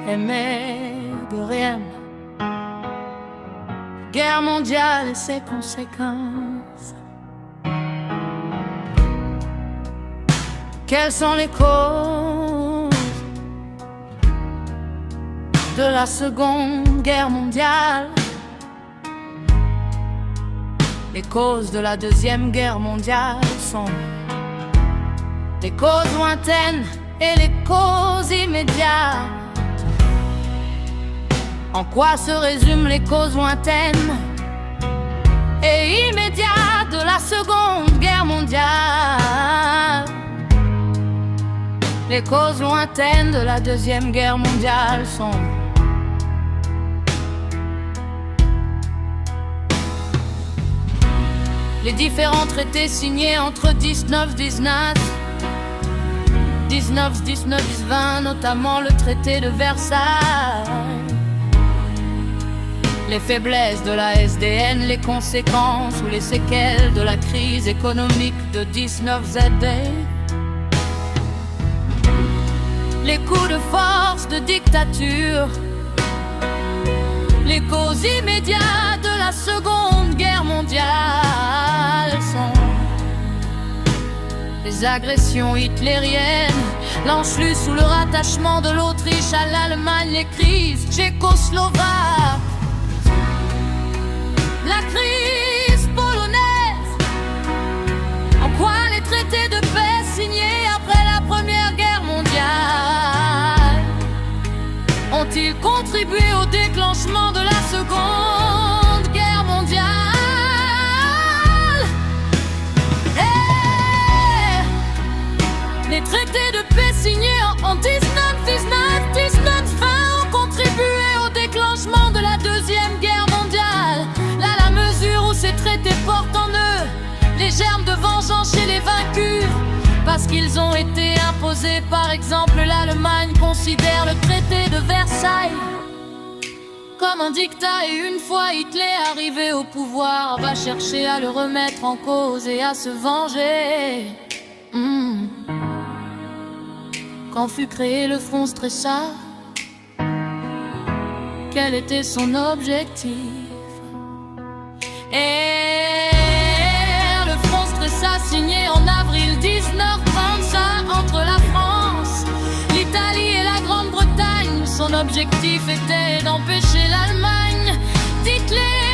aimé de rien. Guerre mondiale et ses conséquences. Quelles sont les causes de la Seconde Guerre mondiale? Les causes de la Deuxième Guerre mondiale sont les causes lointaines et les causes immédiates. En quoi se résument les causes lointaines et immédiates de la Seconde Guerre mondiale? Les causes lointaines de la Deuxième Guerre mondiale sont les différents traités signés entre 1919, 1919-20, notamment le traité de Versailles. Les faiblesses de la SDN, les conséquences ou les séquelles de la crise économique de 19Z. Les coups de force de dictature, les causes immédiates de la Seconde Guerre mondiale sont les agressions hitlériennes, l'Anschluss sous le rattachement de l'Autriche à l'Allemagne, les crises tchécoslovaques, la crise polonaise. En quoi les traités de paix signés après la Première Guerre mondiale ont-ils contribué au déclenchement de la Seconde Guerre mondiale? Les traités de paix signés en 1919-1920 ont contribué au déclenchement de la Deuxième Guerre mondiale. Là, la mesure où ces traités portent en eux les germes de vengeance chez les vaincus, parce qu'ils ont été imposés. Par exemple, l'Allemagne considère le traité de Versailles comme un diktat, et une fois Hitler arrivé au pouvoir, va chercher à le remettre en cause et à se venger. Quand fut créé le Front Stresa, quel était son objectif? Et le Front Stresa signé en avril 1935 entre la France, l'Italie et la Grande-Bretagne. Son objectif était d'empêcher l'Allemagne d'Hitler